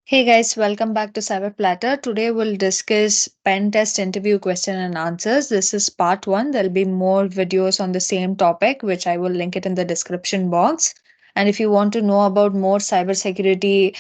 Hey guys, welcome back to Cyber Platter. Today we'll discuss pen test interview question and answers. This is part one. There'll be more videos on the same topic, which I will link it in the description box. And if you want to know about more cybersecurity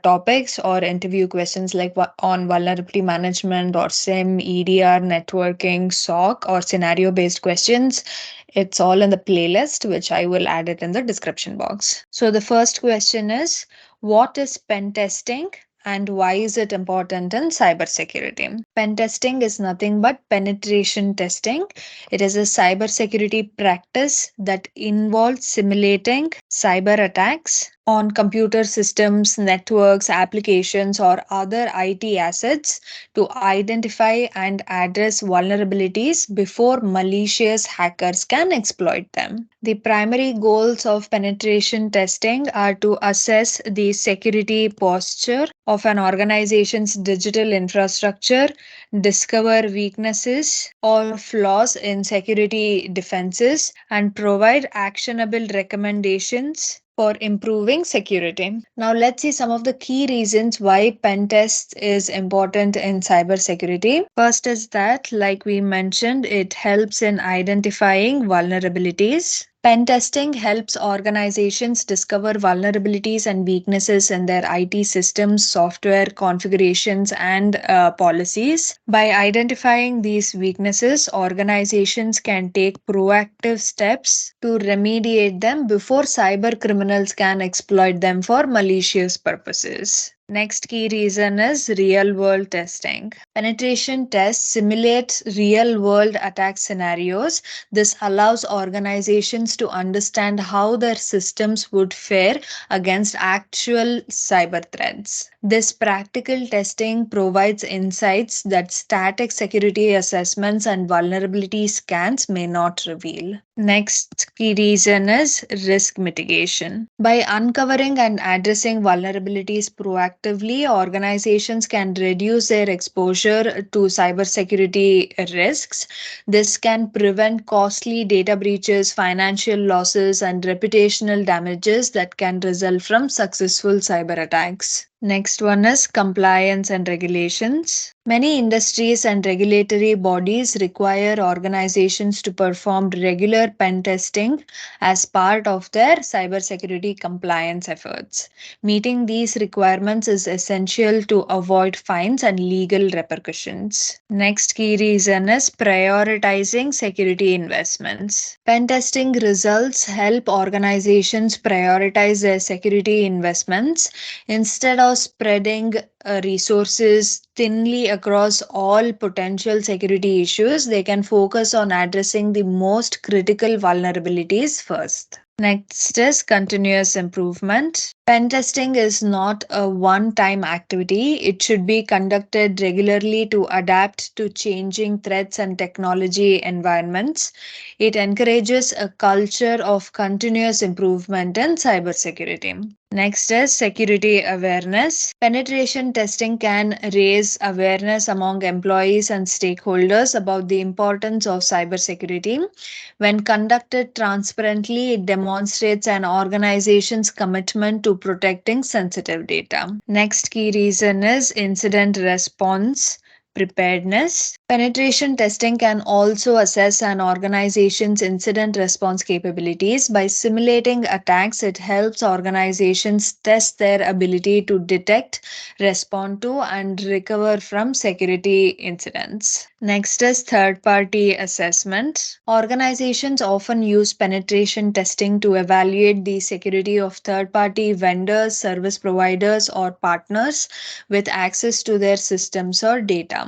topics or interview questions like on vulnerability management or SIM, EDR, networking, SOC, or scenario based questions, it's all in the playlist, which I will add it in the description box. So the first question is, what is pen testing and why is it important in cybersecurity? Pen testing is nothing but penetration testing. It is a cybersecurity practice that involves simulating cyber attacks on computer systems, networks, applications, or other IT assets to identify and address vulnerabilities before malicious hackers can exploit them. The primary goals of penetration testing are to assess the security posture of an organization's digital infrastructure, discover weaknesses or flaws in security defenses, and provide actionable recommendations for improving security. Now, let's see some of the key reasons why pen test is important in cybersecurity. First is that, like we mentioned, it helps in identifying vulnerabilities. Pen testing helps organizations discover vulnerabilities and weaknesses in their IT systems, software configurations, and policies. By identifying these weaknesses, organizations can take proactive steps to remediate them before cyber criminals can exploit them for malicious purposes. Next key reason is real world testing. Penetration tests simulate real world attack scenarios. This allows organizations to understand how their systems would fare against actual cyber threats. This practical testing provides insights that static security assessments and vulnerability scans may not reveal. Next key reason is risk mitigation. By uncovering and addressing vulnerabilities proactively, organizations can reduce their exposure to cybersecurity risks. This can prevent costly data breaches, financial losses, and reputational damages that can result from successful cyber attacks. Next one is compliance and regulations. Many industries and regulatory bodies require organizations to perform regular pen testing as part of their cybersecurity compliance efforts. Meeting these requirements is essential to avoid fines and legal repercussions. Next key reason is prioritizing security investments. Pen testing results help organizations prioritize their security investments instead of spreading resources thinly across all potential security issues. They can focus on addressing the most critical vulnerabilities first. Next is continuous improvement. Pen testing is not a one time activity. It should be conducted regularly to adapt to changing threats and technology environments. It encourages a culture of continuous improvement in cybersecurity. Next is security awareness. Penetration testing can raise awareness among employees and stakeholders about the importance of cybersecurity. When conducted transparently, it demonstrates an organization's commitment to protecting sensitive data. Next key reason is incident response preparedness. Penetration testing can also assess an organization's incident response capabilities. By simulating attacks, it helps organizations test their ability to detect, respond to, and recover from security incidents. Next is third party assessment. Organizations often use penetration testing to evaluate the security of third party vendors, service providers, or partners with access to their systems or data.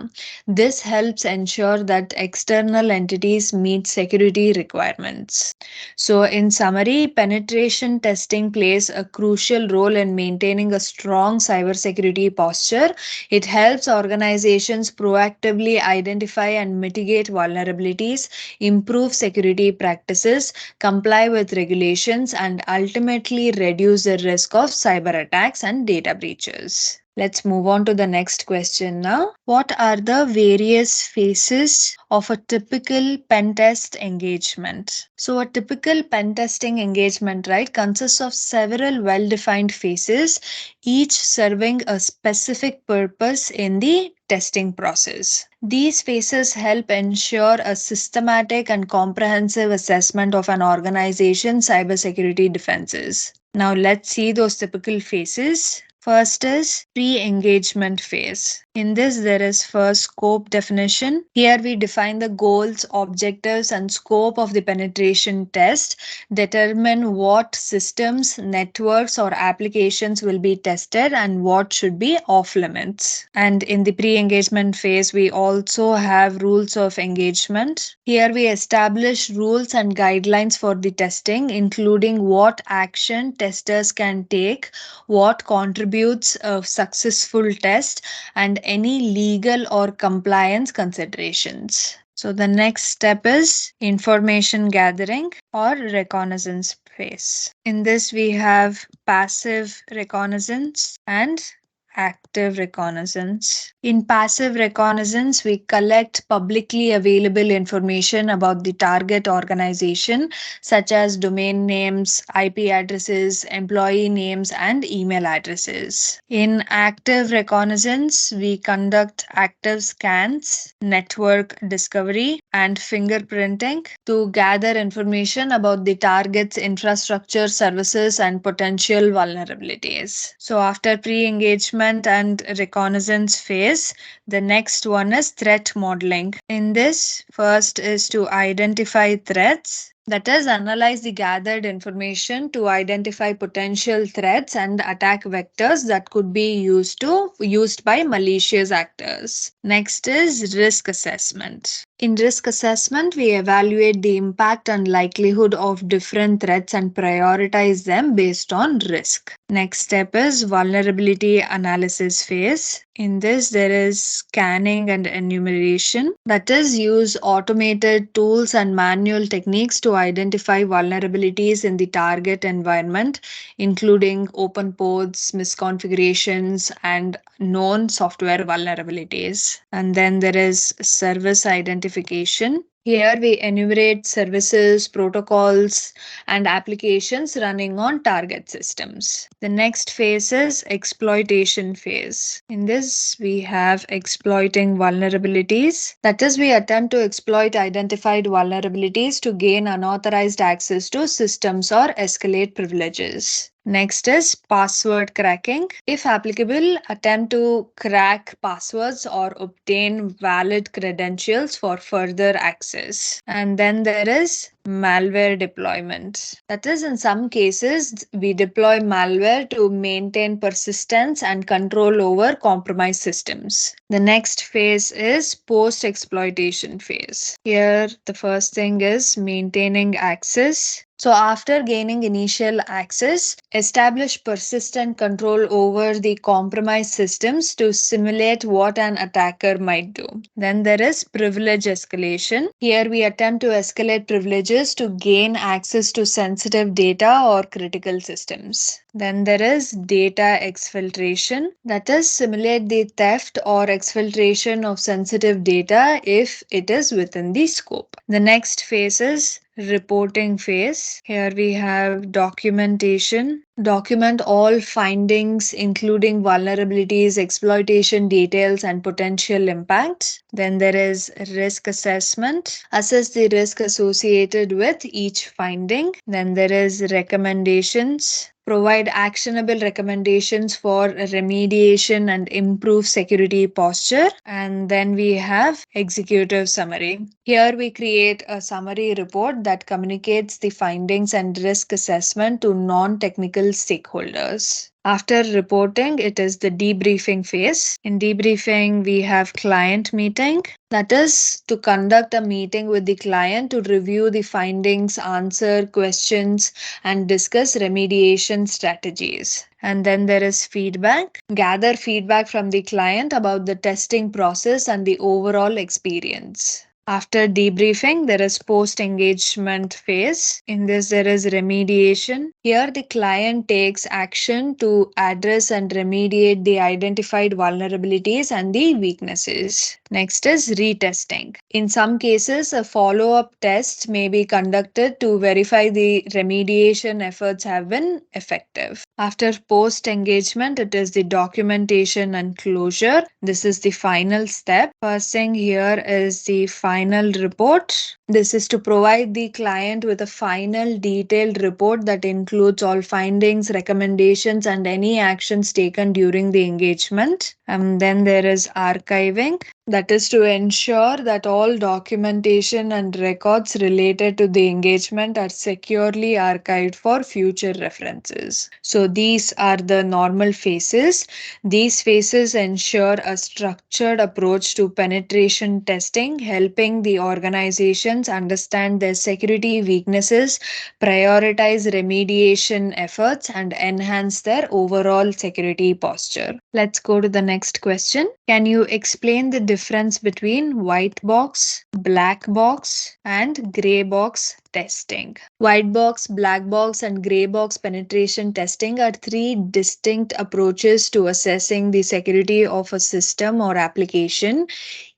This helps ensure that external entities meet security requirements. So, in summary, penetration testing plays a crucial role in maintaining a strong cybersecurity posture. It helps organizations proactively identify and mitigate vulnerabilities, improve security practices, comply with regulations, and ultimately reduce the risk of cyber attacks and data breaches. Let's move on to the next question now. What are the various phases of a typical pen test engagement? So, a typical pen testing engagement, right, consists of several well defined phases, each serving a specific purpose in the testing process. These phases help ensure a systematic and comprehensive assessment of an organization's cybersecurity defenses. Now, let's see those typical phases. First is pre-engagement phase. In this, there is first scope definition. Here we define the goals, objectives, and scope of the penetration test, determine what systems, networks, or applications will be tested and what should be off limits. And in the pre-engagement phase, we also have rules of engagement. Here we establish rules and guidelines for the testing, including what action testers can take, what contributes a successful test, and any legal or compliance considerations. So the next step is information gathering or reconnaissance phase. In this, we have passive reconnaissance and active reconnaissance. In passive reconnaissance, we collect publicly available information about the target organization, such as domain names, IP addresses, employee names, and email addresses. In active reconnaissance, we conduct active scans, network discovery, and fingerprinting to gather information about the target's infrastructure, services, and potential vulnerabilities. So, after pre engagement and reconnaissance phase, the next one is threat modeling. In this, first is to identify threats, that is, analyze the gathered information to identify potential threats and attack vectors that could be used by malicious actors. Next is risk assessment. In risk assessment, we evaluate the impact and likelihood of different threats and prioritize them based on risk. Next step is vulnerability analysis phase. In this, there is scanning and enumeration, that is, use automated tools and manual techniques to identify vulnerabilities in the target environment, including open ports, misconfigurations, and known software vulnerabilities. And then there is service identification. Here we enumerate services, protocols, and applications running on target systems. The next phase is exploitation phase. In this, we have exploiting vulnerabilities. That is, we attempt to exploit identified vulnerabilities to gain unauthorized access to systems or escalate privileges. Next is password cracking. If applicable, attempt to crack passwords or obtain valid credentials for further access. And then there is malware deployment. That is, in some cases, we deploy malware to maintain persistence and control over compromised systems. The next phase is post exploitation phase. Here, the first thing is maintaining access. So, after gaining initial access, establish persistent control over the compromised systems to simulate what an attacker might do. Then there is privilege escalation. Here, we attempt to escalate privileges to gain access to sensitive data or critical systems. Then there is data exfiltration, that is, simulate the theft or exfiltration of sensitive data if it is within the scope. The next phase is reporting phase. Here we have documentation. Document all findings, including vulnerabilities, exploitation details, and potential impacts. Then there is risk assessment. Assess the risk associated with each finding. Then there is recommendations. Provide actionable recommendations for remediation and improve security posture. And then we have executive summary. Here we create a summary report that communicates the findings and risk assessment to non-technical stakeholders. After reporting, it is the debriefing phase. In debriefing, we have client meeting. That is to conduct a meeting with the client to review the findings, answer questions, and discuss remediation strategies. And then there is feedback. Gather feedback from the client about the testing process and the overall experience. After debriefing, there is post engagement phase. In this, there is remediation. Here, the client takes action to address and remediate the identified vulnerabilities and the weaknesses. Next is retesting. In some cases, a follow up test may be conducted to verify the remediation efforts have been effective. After post engagement, it is the documentation and closure. This is the final step. First thing here is the final report. This is to provide the client with a final detailed report that includes all findings, recommendations, and any actions taken during the engagement. And then there is archiving. That is to ensure that all documentation and records related to the engagement are securely archived for future references. So these are the normal phases. These phases ensure a structured approach to penetration testing, helping the organizations understand their security weaknesses, prioritize remediation efforts, and enhance their overall security posture. Let's go to the next question. Can you explain the difference between white box, black box, and gray box testing? White box, black box, and gray box penetration testing are three distinct approaches to assessing the security of a system or application.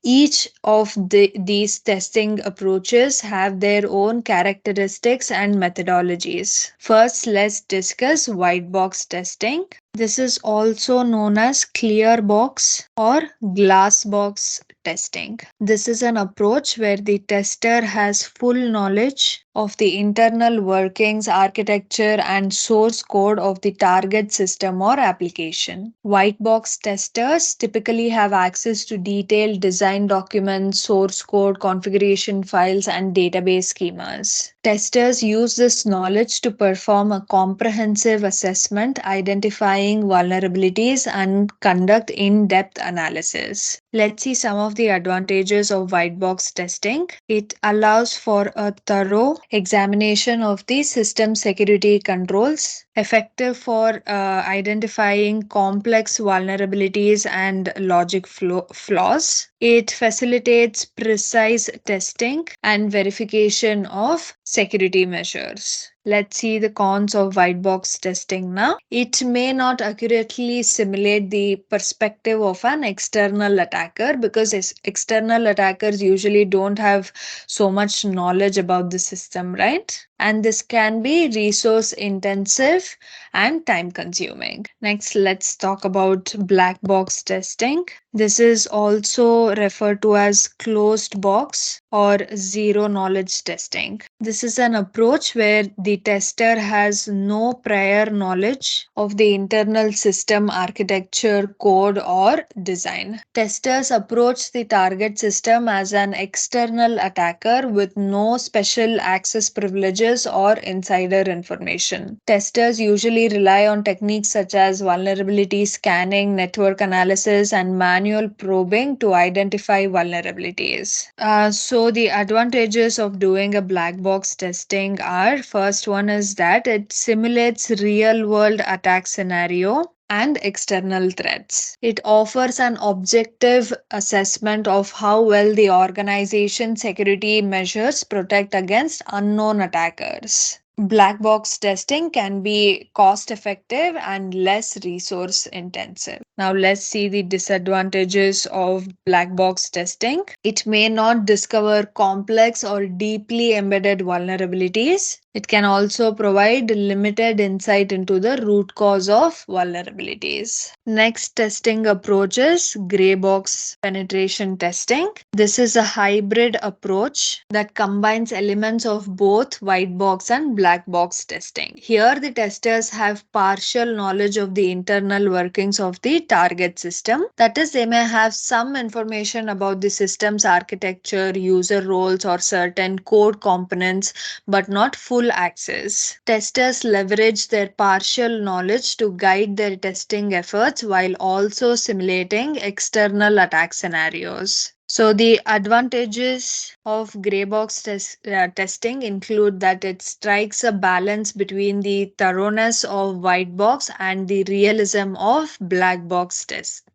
Each of these testing approaches have their own characteristics and methodologies. First, let's discuss white box testing. This is also known as clear box or glass box testing. This is an approach where the tester has full knowledge of the internal workings, architecture, and source code of the target system or application. White box testers typically have access to detailed design documents, source code, configuration files, and database schemas. Testers use this knowledge to perform a comprehensive assessment, identifying vulnerabilities, and conduct in depth analysis. Let's see some of the advantages of white box testing. It allows for a thorough examination of the system security controls, effective for identifying complex vulnerabilities and logic flaws. It facilitates precise testing and verification of security measures. Let's see the cons of white box testing now. It may not accurately simulate the perspective of an external attacker because external attackers usually don't have so much knowledge about the system, right? And this can be resource intensive and time consuming. Next, let's talk about black box testing. This is also referred to as closed box or zero knowledge testing. This is an approach where the tester has no prior knowledge of the internal system architecture, code, or design. Testers approach the target system as an external attacker with no special access privileges or insider information. Testers usually rely on techniques such as vulnerability scanning, network analysis, and manual probing to identify vulnerabilities. So the advantages of doing a black box testing are, first one is that it simulates real world attack scenario and external threats. It offers an objective assessment of how well the organization security measures protect against unknown attackers. Black box testing can be cost effective and less resource intensive. Now, let's see the disadvantages of black box testing. It may not discover complex or deeply embedded vulnerabilities. It can also provide limited insight into the root cause of vulnerabilities. Next testing approach is gray box penetration testing. This is a hybrid approach that combines elements of both white box and black box testing. Here, the testers have partial knowledge of the internal workings of the target system. That is, they may have some information about the system's architecture, user roles, or certain code components, but not full access. Testers leverage their partial knowledge to guide their testing efforts while also simulating external attack scenarios. So the advantages of gray box testing include that it strikes a balance between the thoroughness of white box and the realism of black box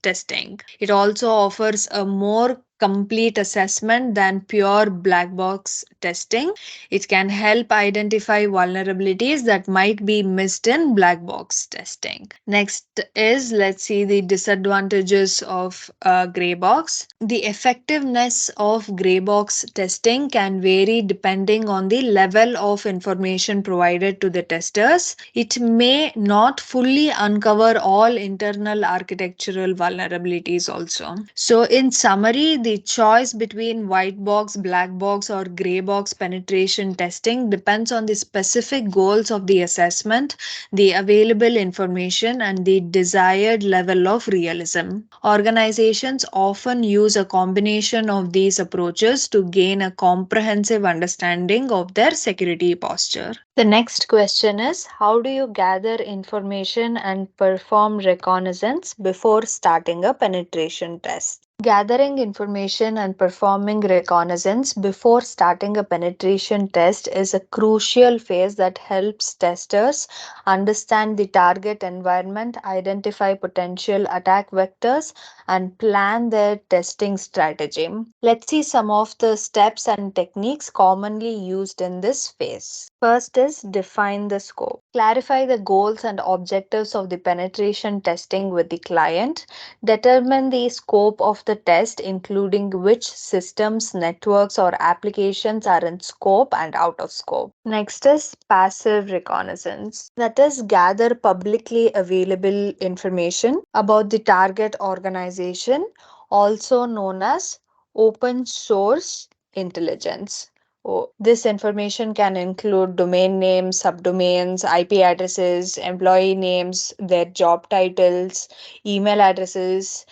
testing. It also offers a more complete assessment than pure black box testing. It can help identify vulnerabilities that might be missed in black box testing. Next is, let's see the disadvantages of gray box. The effectiveness of gray box testing can vary depending on the level of information provided to the testers. It may not fully uncover all internal architectural vulnerabilities also. So, in summary, the choice between white box, black box, or gray box penetration testing depends on the specific goals of the assessment, the available information, and the desired level of realism. Organizations often use a combination of these approaches to gain a comprehensive understanding of their security posture. The next question is, how do you gather information and perform reconnaissance before starting a penetration test? Gathering information and performing reconnaissance before starting a penetration test is a crucial phase that helps testers understand the target environment, identify potential attack vectors, and plan their testing strategy. Let's see some of the steps and techniques commonly used in this phase. First is define the scope. Clarify the goals and objectives of the penetration testing with the client. Determine the scope of the test, including which systems, networks, or applications are in scope and out of scope. Next is passive reconnaissance. That is, gather publicly available information about the target organization, also known as open source intelligence. This information can include domain names, subdomains, IP addresses, employee names, their job titles, email addresses,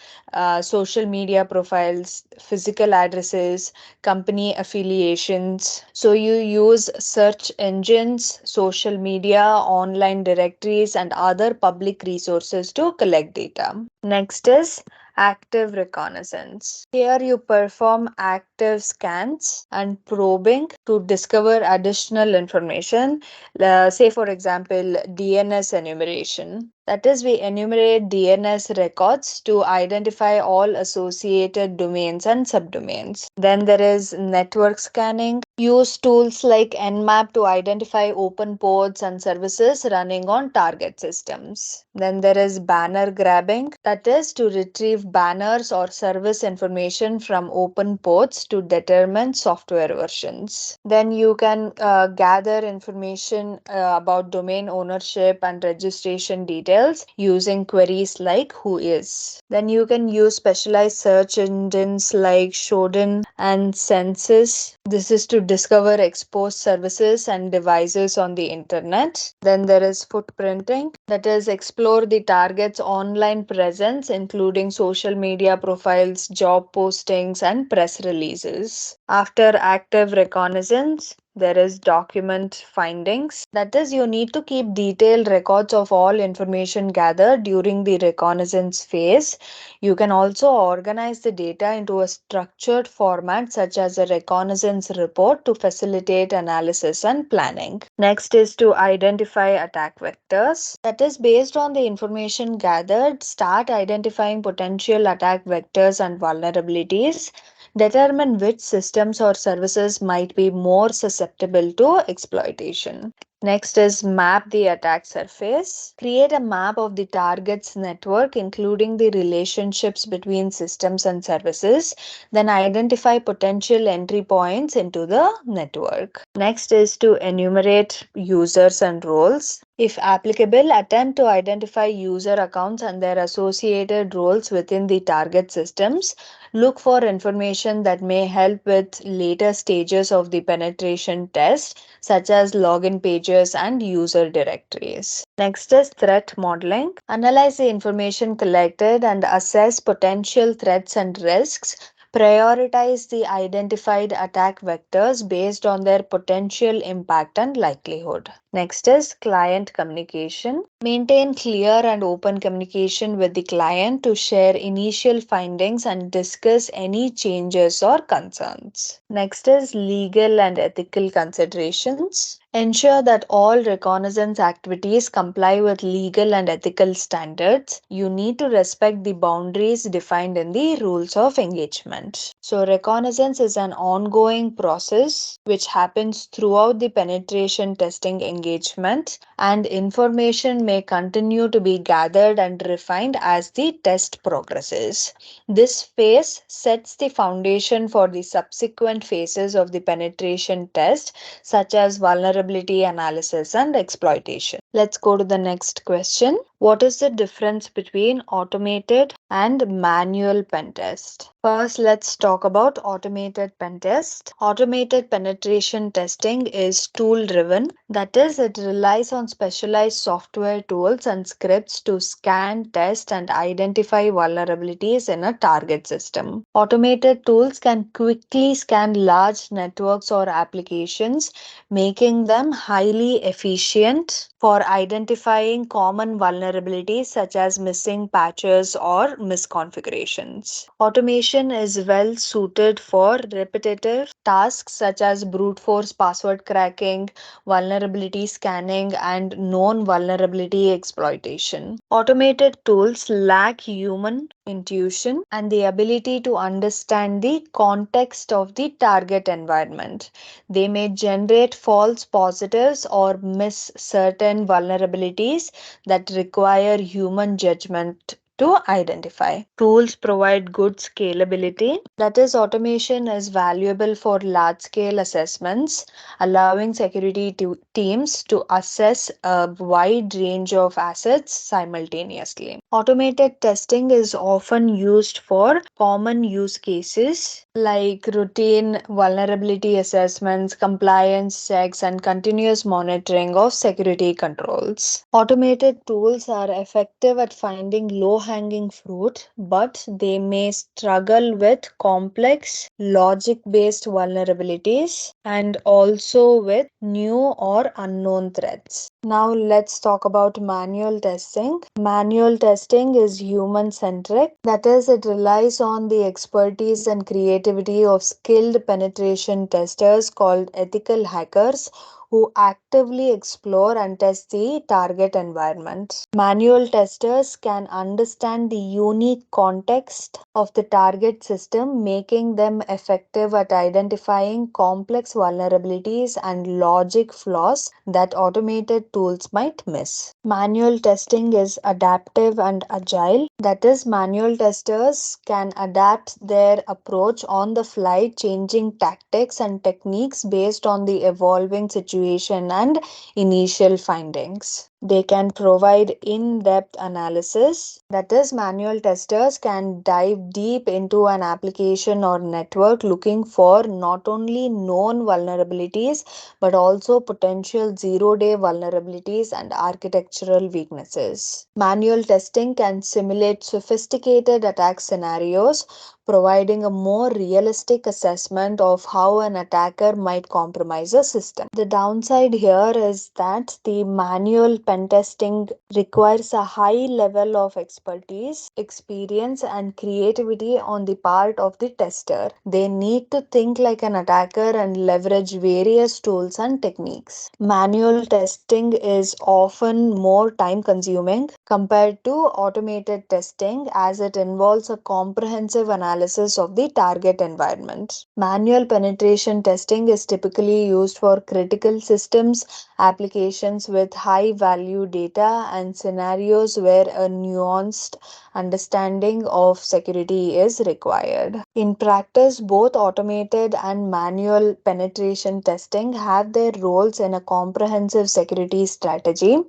social media profiles, physical addresses, company affiliations. So you use search engines, social media, online directories, and other public resources to collect data. Next is active reconnaissance. Here you perform active scans and probing to discover additional information. Say, for example, DNS enumeration. That is, we enumerate DNS records to identify all associated domains and subdomains. Then there is network scanning. Use tools like Nmap to identify open ports and services running on target systems. Then there is banner grabbing. That is, to retrieve banners or service information from open ports to determine software versions. Then you can gather information about domain ownership and registration details using queries like whois. Then you can use specialized search engines like Shodan and Census. This is to discover exposed services and devices on the internet. Then there is footprinting, that is, explore the target's online presence, including social media profiles, job postings, and press releases. After active reconnaissance, there is document findings. That is, you need to keep detailed records of all information gathered during the reconnaissance phase. You can also organize the data into a structured format such as a reconnaissance report to facilitate analysis and planning. Next is to identify attack vectors. That is, based on the information gathered, start identifying potential attack vectors and vulnerabilities. Determine which systems or services might be more susceptible to exploitation. Next is map the attack surface. Create a map of the target's network, including the relationships between systems and services. Then identify potential entry points into the network. Next is to enumerate users and roles. If applicable, attempt to identify user accounts and their associated roles within the target systems. Look for information that may help with later stages of the penetration test, such as login pages and user directories. Next is threat modeling. Analyze the information collected and assess potential threats and risks. Prioritize the identified attack vectors based on their potential impact and likelihood. Next is client communication. Maintain clear and open communication with the client to share initial findings and discuss any changes or concerns. Next is legal and ethical considerations. Ensure that all reconnaissance activities comply with legal and ethical standards. You need to respect the boundaries defined in the rules of engagement. So, reconnaissance is an ongoing process which happens throughout the penetration testing engagement, and information may continue to be gathered and refined as the test progresses. This phase sets the foundation for the subsequent phases of the penetration test, such as vulnerability analysis and exploitation. Let's go to the next question. What is the difference between automated and manual pen test? First, let's talk about automated pen test. Automated penetration testing is tool driven, that is, it relies on specialized software tools and scripts to scan, test, and identify vulnerabilities in a target system. Automated tools can quickly scan large networks or applications, making them highly efficient for identifying common vulnerabilities such as missing patches or misconfigurations. Automation is well suited for repetitive tasks such as brute force password cracking, vulnerability scanning, and known vulnerability exploitation. Automated tools lack human intuition and the ability to understand the context of the target environment. They may generate false positives or miss certain vulnerabilities that require human judgment to identify. Tools provide good scalability. That is, automation is valuable for large scale assessments, allowing security teams to assess a wide range of assets simultaneously. Automated testing is often used for common use cases like routine vulnerability assessments, compliance checks, and continuous monitoring of security controls. Automated tools are effective at finding low hanging fruit, but they may struggle with complex logic based vulnerabilities and also with new or unknown threats. Now, let's talk about manual testing. Manual testing is human centric, that is, it relies on the expertise and creativity of skilled penetration testers called ethical hackers who actively explore and test the target environment. Manual testers can understand the unique context of the target system, making them effective at identifying complex vulnerabilities and logic flaws that automated tools might miss. Manual testing is adaptive and agile. That is, manual testers can adapt their approach on the fly, changing tactics and techniques based on the evolving situation and initial findings. They can provide in depth analysis. That is, manual testers can dive deep into an application or network looking for not only known vulnerabilities but also potential zero-day vulnerabilities and architectural weaknesses. Manual testing can simulate sophisticated attack scenarios, providing a more realistic assessment of how an attacker might compromise a system. The downside here is that the manual pen testing requires a high level of expertise, experience, and creativity on the part of the tester. They need to think like an attacker and leverage various tools and techniques. Manual testing is often more time consuming compared to automated testing as it involves a comprehensive analysis of the target environment. Manual penetration testing is typically used for critical systems, applications with high value data, and scenarios where a nuanced understanding of security is required. In practice, both automated and manual penetration testing have their roles in a comprehensive security strategy.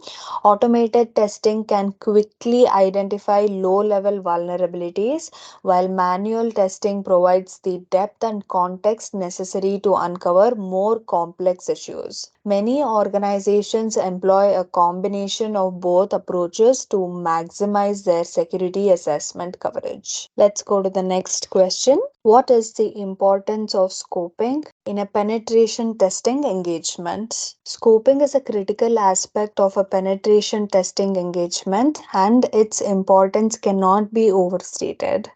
Automated testing can quickly identify low level vulnerabilities, while manual testing provides the depth and context necessary to uncover more complex issues. Many organizations employ a combination of both approaches to maximize their security assessment coverage. Let's go to the next question. What is the importance of scoping in a penetration testing engagement. Scoping is a critical aspect of a penetration testing engagement, and its importance cannot be overstated.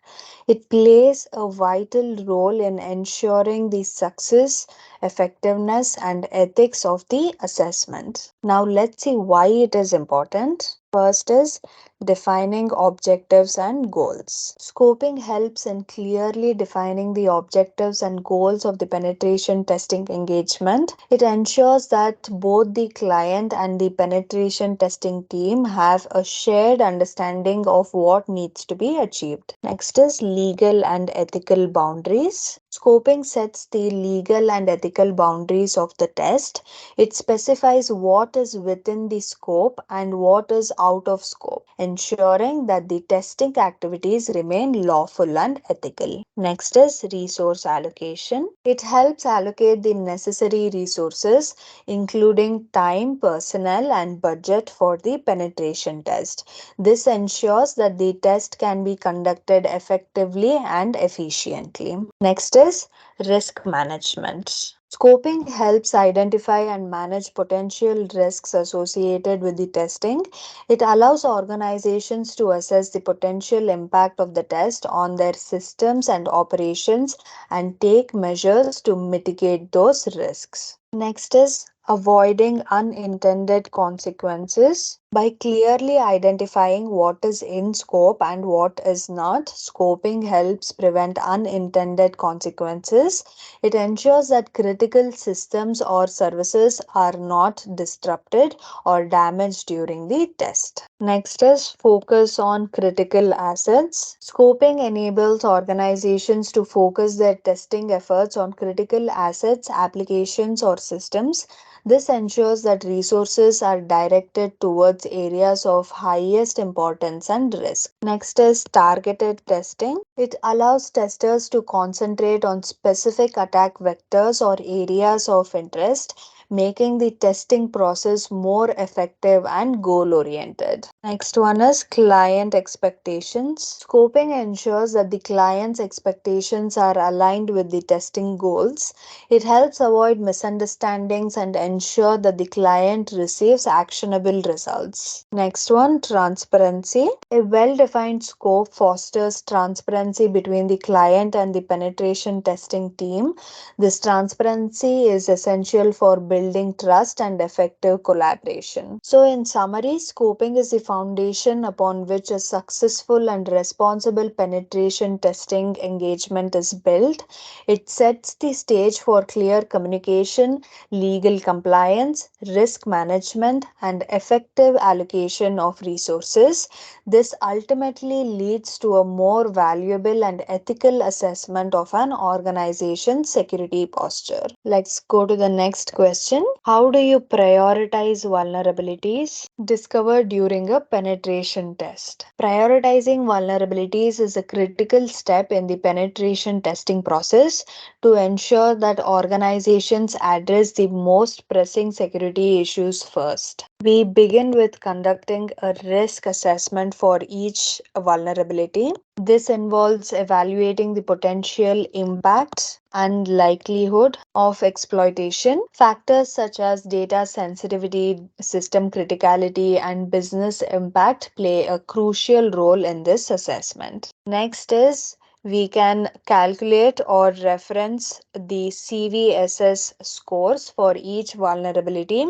It plays a vital role in ensuring the success, effectiveness, and ethics of the assessment. Now, let's see why it is important. First is defining objectives and goals. Scoping helps in clearly defining the objectives and goals of the penetration testing engagement. It ensures that both the client and the penetration testing team have a shared understanding of what needs to be achieved. Next is legal and ethical boundaries. Scoping sets the legal and ethical boundaries of the test. It specifies what is within the scope and what is out of scope, ensuring that the testing activities remain lawful and ethical. Next is resource allocation. It helps allocate the necessary resources, including time, personnel, and budget for the penetration test. This ensures that the test can be conducted effectively and efficiently. Next is risk management. Scoping helps identify and manage potential risks associated with the testing. It allows organizations to assess the potential impact of the test on their systems and operations and take measures to mitigate those risks. Next is avoiding unintended consequences. By clearly identifying what is in scope and what is not, scoping helps prevent unintended consequences. It ensures that critical systems or services are not disrupted or damaged during the test. Next is focus on critical assets. Scoping enables organizations to focus their testing efforts on critical assets, applications, or systems. This ensures that resources are directed towards areas of highest importance and risk. Next is targeted testing. It allows testers to concentrate on specific attack vectors or areas of interest, making the testing process more effective and goal oriented. Next one is client expectations. Scoping ensures that the client's expectations are aligned with the testing goals. It helps avoid misunderstandings and ensure that the client receives actionable results. Next one, transparency. A well-defined scope fosters transparency between the client and the penetration testing team. This transparency is essential for building trust and effective collaboration. So, in summary, scoping is the foundation upon which a successful and responsible penetration testing engagement is built. It sets the stage for clear communication, legal compliance, risk management, and effective allocation of resources. This ultimately leads to a more valuable and ethical assessment of an organization's security posture. Let's go to the next question. How do you prioritize vulnerabilities discovered during a penetration test? Prioritizing vulnerabilities is a critical step in the penetration testing process to ensure that organizations address the most pressing security issues first. We begin with conducting a risk assessment for each vulnerability. This involves evaluating the potential impact and likelihood of exploitation. Factors such as data sensitivity, system criticality, and business impact play a crucial role in this assessment. Next is we can calculate or reference the CVSS scores for each vulnerability.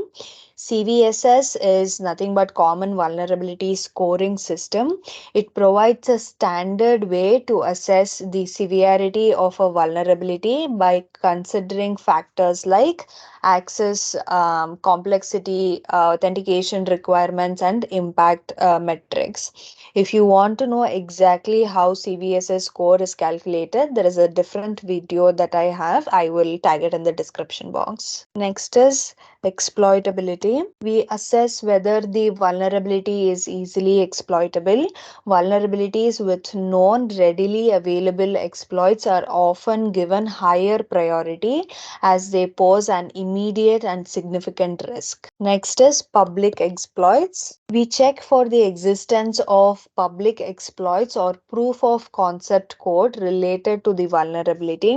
CVSS is nothing but Common Vulnerability Scoring System. It provides a standard way to assess the severity of a vulnerability by considering factors like access, complexity, authentication requirements, and impact metrics. If you want to know exactly how CVSS score is calculated, there is a different video that I have. I will tag it in the description box. Next is exploitability. We assess whether the vulnerability is easily exploitable. Vulnerabilities with known readily available exploits are often given higher priority as they pose an immediate and significant risk. Next is public exploits. We check for the existence of public exploits or proof of concept code related to the vulnerability.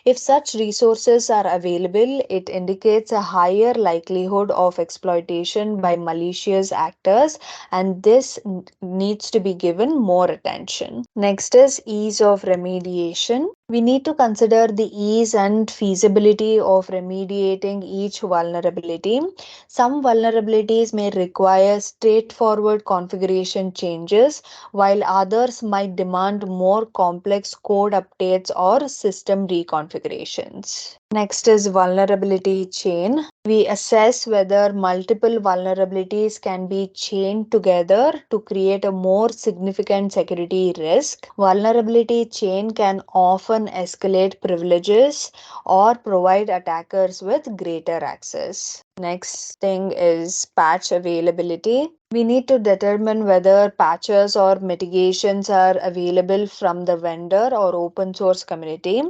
If such resources are available, it indicates a higher likelihood of exploitation by malicious actors, and this needs to be given more attention. Next is ease of remediation. We need to consider the ease and feasibility of remediating each vulnerability. Some vulnerabilities may require straightforward configuration changes, while others might demand more complex code updates or system reconfigurations. Next is vulnerability chain. We assess whether multiple vulnerabilities can be chained together to create a more significant security risk. Vulnerability chain can often escalate privileges or provide attackers with greater access. Next thing is patch availability. We need to determine whether patches or mitigations are available from the vendor or open source community.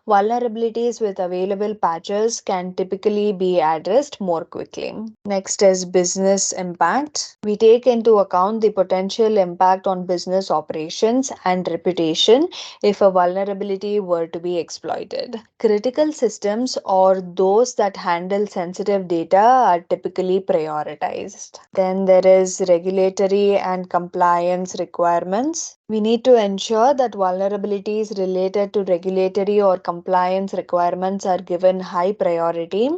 Vulnerabilities with available patches can typically be addressed more quickly. Next is business impact. We take into account the potential impact on business operations and reputation if a vulnerability were to be exploited. Critical systems or those that handle sensitive data are typically prioritized. Then there is regulatory and compliance requirements. We need to ensure that vulnerabilities related to regulatory or compliance requirements are given high priority,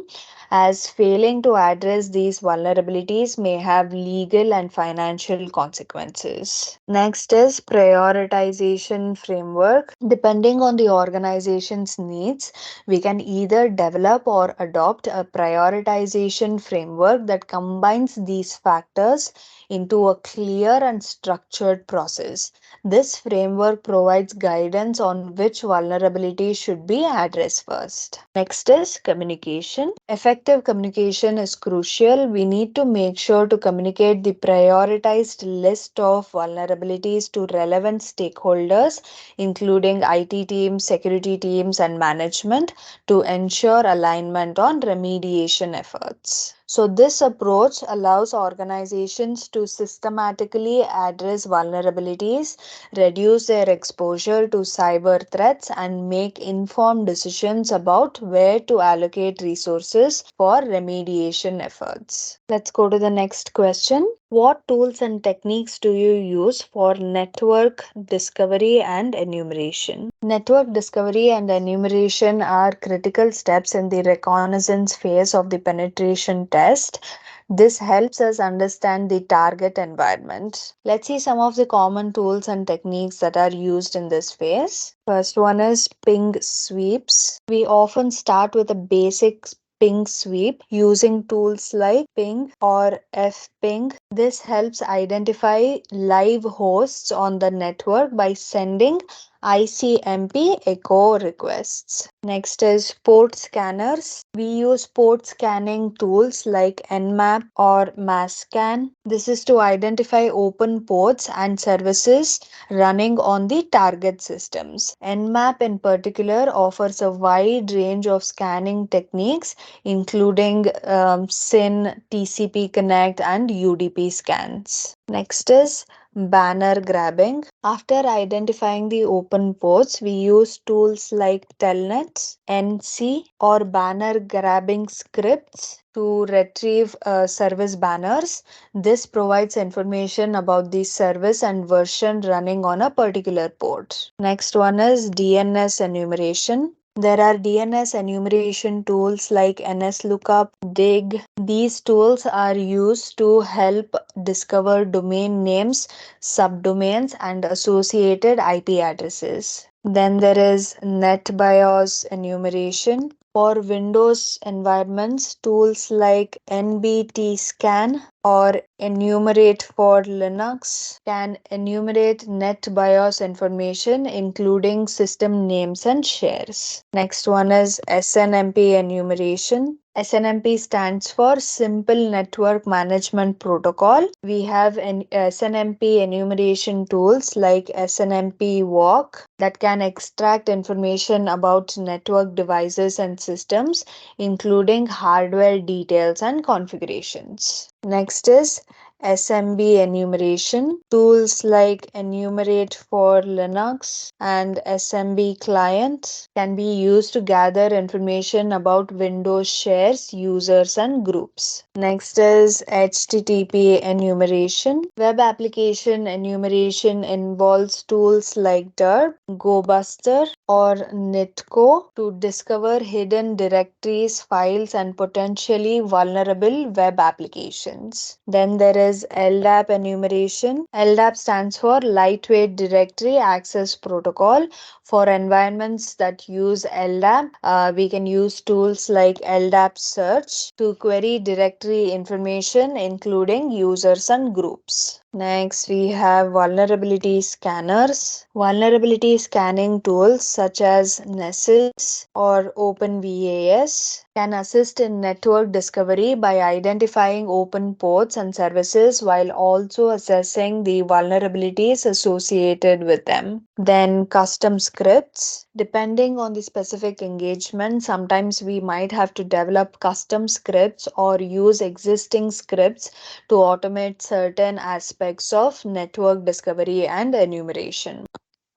as failing to address these vulnerabilities may have legal and financial consequences. Next is prioritization framework. Depending on the organization's needs, we can either develop or adopt a prioritization framework that combines these factors into a clear and structured process. This framework provides guidance on which vulnerabilities should be addressed first. Next is communication. Effective communication is crucial. We need to make sure to communicate the prioritized list of vulnerabilities to relevant stakeholders, including IT teams, security teams, and management, to ensure alignment on remediation efforts. So, this approach allows organizations to systematically address vulnerabilities, reduce their exposure to cyber threats, and make informed decisions about where to allocate resources for remediation efforts. Let's go to the next question. What tools and techniques do you use for network discovery and enumeration? Network discovery and enumeration are critical steps in the reconnaissance phase of the penetration test. This helps us understand the target environment. Let's see some of the common tools and techniques that are used in this phase. First one is ping sweeps. We often start with a basic ping sweep using tools like ping or fping. This helps identify live hosts on the network by sending ICMP echo requests. Next is port scanners. We use port scanning tools like Nmap or masscan. This is to identify open ports and services running on the target systems. Nmap in particular offers a wide range of scanning techniques, including SYN, TCP Connect, and UDP scans. Next is banner grabbing. After identifying the open ports, we use tools like telnets, NC, or banner grabbing scripts to retrieve service banners. This provides information about the service and version running on a particular port. Next one is DNS enumeration. There are DNS enumeration tools like NSLOOKUP, DIG. These tools are used to help discover domain names, subdomains, and associated IP addresses. Then there is NetBIOS enumeration. For Windows environments, tools like NBTScan or Enumerate for Linux can enumerate NetBIOS information, including system names and shares. Next one is SNMP enumeration. SNMP stands for Simple Network Management Protocol. We have SNMP enumeration tools like SNMP Walk that can extract information about network devices and systems, including hardware details and configurations. Next is SMB enumeration. Tools like Enumerate for Linux and SMB client can be used to gather information about Windows shares, users, and groups. Next is HTTP enumeration. Web application enumeration involves tools like DERB, GoBuster, or Nitco to discover hidden directories, files, and potentially vulnerable web applications. Then there is LDAP enumeration. LDAP stands for Lightweight Directory Access Protocol. For environments that use LDAP, we can use tools like LDAP search to query directory information, including users and groups. Next, we have vulnerability scanners. Vulnerability scanning tools such as Nessus or OpenVAS can assist in network discovery by identifying open ports and services while also assessing the vulnerabilities associated with them. Then, custom scripts. Depending on the specific engagement, sometimes we might have to develop custom scripts or use existing scripts to automate certain aspects of network discovery and enumeration.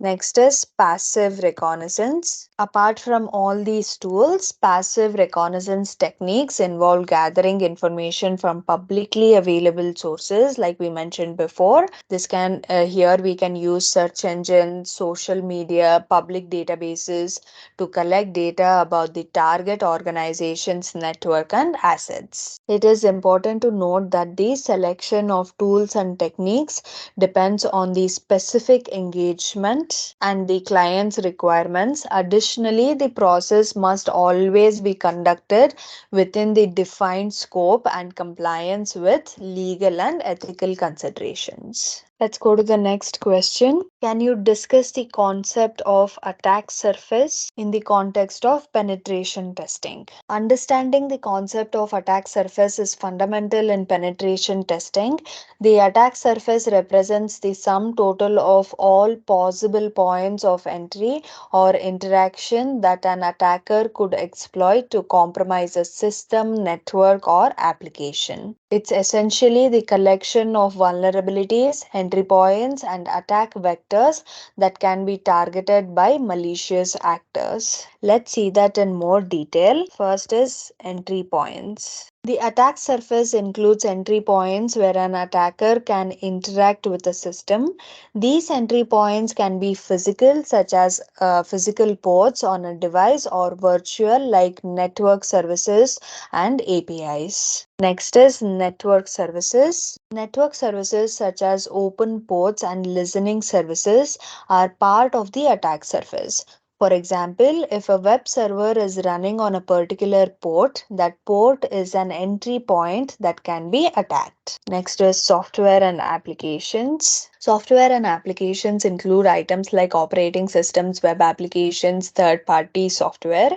Next is passive reconnaissance. Apart from all these tools, passive reconnaissance techniques involve gathering information from publicly available sources, like we mentioned before. This can, here we can use search engines, social media, public databases to collect data about the target organization's network and assets. It is important to note that the selection of tools and techniques depends on the specific engagement and the client's requirements. Additionally, the process must always be conducted within the defined scope and compliance with legal and ethical considerations. Let's go to the next question. Can you discuss the concept of attack surface in the context of penetration testing? Understanding the concept of attack surface is fundamental in penetration testing. The attack surface represents the sum total of all possible points of entry or interaction that an attacker could exploit to compromise a system, network, or application. It's essentially the collection of vulnerabilities, entry points, and attack vectors that can be targeted by malicious actors. Let's see that in more detail. First is entry points. The attack surface includes entry points where an attacker can interact with a system. These entry points can be physical, such as physical ports on a device, or virtual, like network services and APIs. Next is network services. Network services such as open ports and listening services are part of the attack surface. For example, if a web server is running on a particular port, that port is an entry point that can be attacked. Next is software and applications. Software and applications include items like operating systems, web applications, third-party software.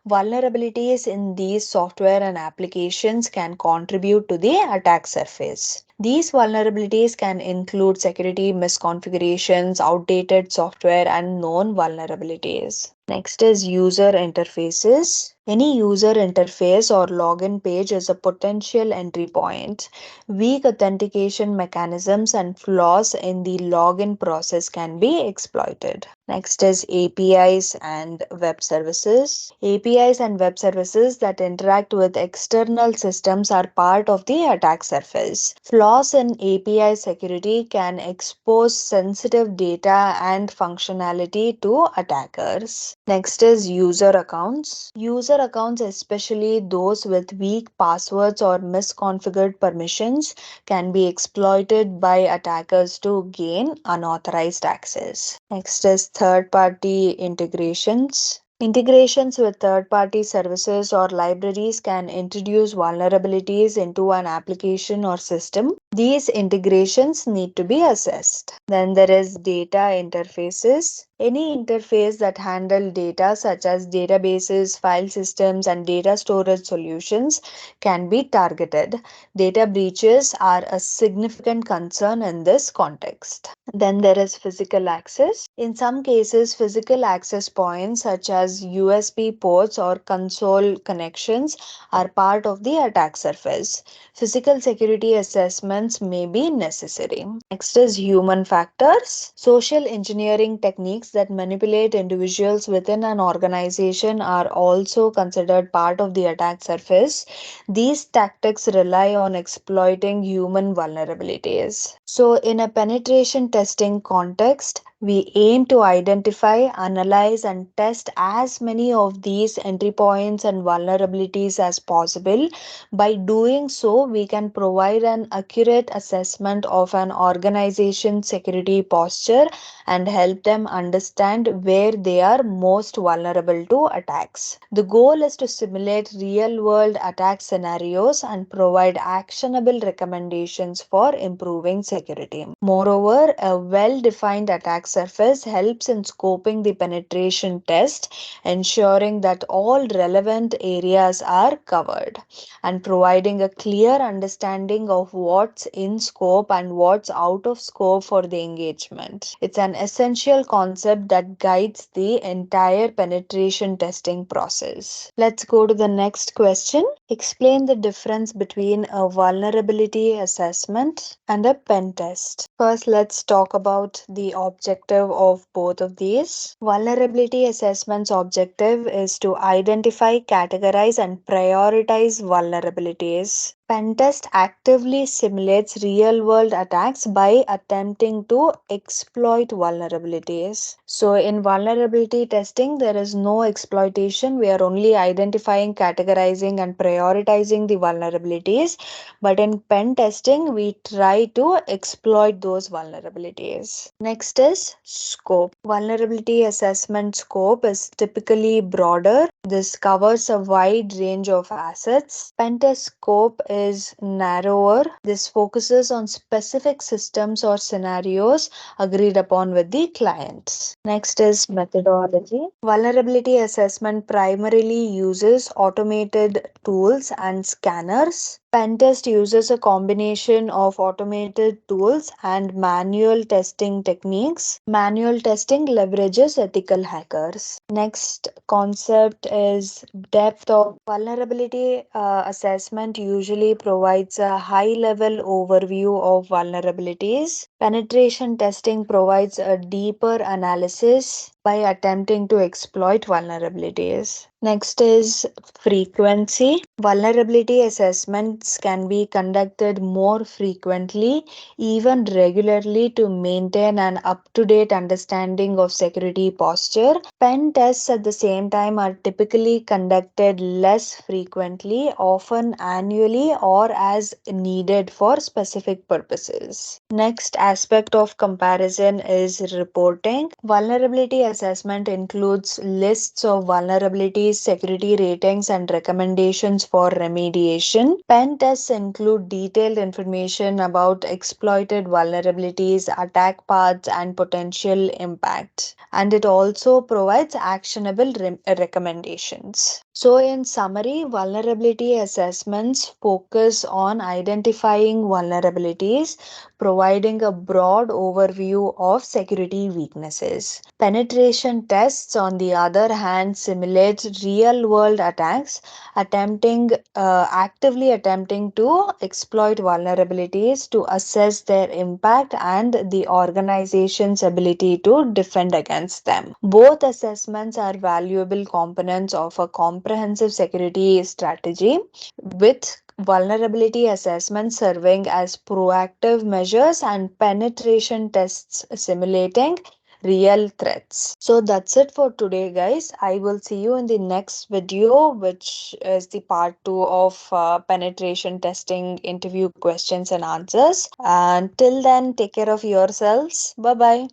Vulnerabilities in these software and applications can contribute to the attack surface. These vulnerabilities can include security misconfigurations, outdated software, and known vulnerabilities. Next is user interfaces. Any user interface or login page is a potential entry point. Weak authentication mechanisms and flaws in the login process can be exploited. Next is APIs and web services. APIs and web services that interact with external systems are part of the attack surface. Flaws in API security can expose sensitive data and functionality to attackers. Next is user accounts. User accounts, especially those with weak passwords or misconfigured permissions, can be exploited by attackers to gain unauthorized access. Next is third-party integrations. Integrations with third-party services or libraries can introduce vulnerabilities into an application or system. These integrations need to be assessed. Then there is data interfaces. Any interface that handle data such as databases, file systems, and data storage solutions can be targeted. Data breaches are a significant concern in this context. Then there is physical access. In some cases, physical access points such as USB ports or console connections are part of the attack surface. Physical security assessments may be necessary. Next is human factors. Social engineering techniques that manipulate individuals within an organization are also considered part of the attack surface. These tactics rely on exploiting human vulnerabilities. So, in a penetration testing context, we aim to identify, analyze, and test as many of these entry points and vulnerabilities as possible. By doing so, we can provide an accurate assessment of an organization's security posture and help them understand where they are most vulnerable to attacks. The goal is to simulate real world attack scenarios and provide actionable recommendations for improving security. Moreover, a well defined attack surface helps in scoping the penetration test, ensuring that all relevant areas are covered and providing a clear understanding of what's in scope and what's out of scope for the engagement. It's an essential concept that guides the entire penetration testing process. Let's go to the next question. Explain the difference between a vulnerability assessment and a pen test. First, let's talk about the objective of both of these. Vulnerability assessment's objective is to identify, categorize, and prioritize vulnerabilities. Pentest actively simulates real world attacks by attempting to exploit vulnerabilities. So, in vulnerability testing, there is no exploitation. We are only identifying, categorizing, and prioritizing the vulnerabilities. But in pen testing, we try to exploit those vulnerabilities. Next is scope. Vulnerability assessment scope is typically broader. This covers a wide range of assets. Pentest scope is narrower. This focuses on specific systems or scenarios agreed upon with the clients. Next is methodology. Vulnerability assessment primarily uses automated tools and scanners. Pentest uses a combination of automated tools and manual testing techniques. Manual testing leverages ethical hackers. Next concept is depth of vulnerability assessment usually provides a high level overview of vulnerabilities. Penetration testing provides a deeper analysis by attempting to exploit vulnerabilities. Next is frequency. Vulnerability assessments can be conducted more frequently, even regularly, to maintain an up to date understanding of security posture. Pen tests at the same time are typically conducted less frequently, often annually or as needed for specific purposes. Next aspect of comparison is reporting. Vulnerability assessment includes lists of vulnerabilities, security ratings, and recommendations for remediation. Pen tests include detailed information about exploited vulnerabilities, attack paths, and potential impacts. And it also provides actionable recommendations. So, in summary, vulnerability assessments focus on identifying vulnerabilities, providing a broad overview of security weaknesses. Penetration tests, on the other hand, simulate real world attacks, actively attempting to exploit vulnerabilities to assess their impact and the organization's ability to defend against them. Both assessments are valuable components of a comprehensive security strategy, with vulnerability assessments serving as proactive measures and penetration tests simulating real threats. So that's it for today, guys. I will see you in the next video, which is the part 2 of penetration testing interview questions and answers. And till then, take care of yourselves. Bye bye.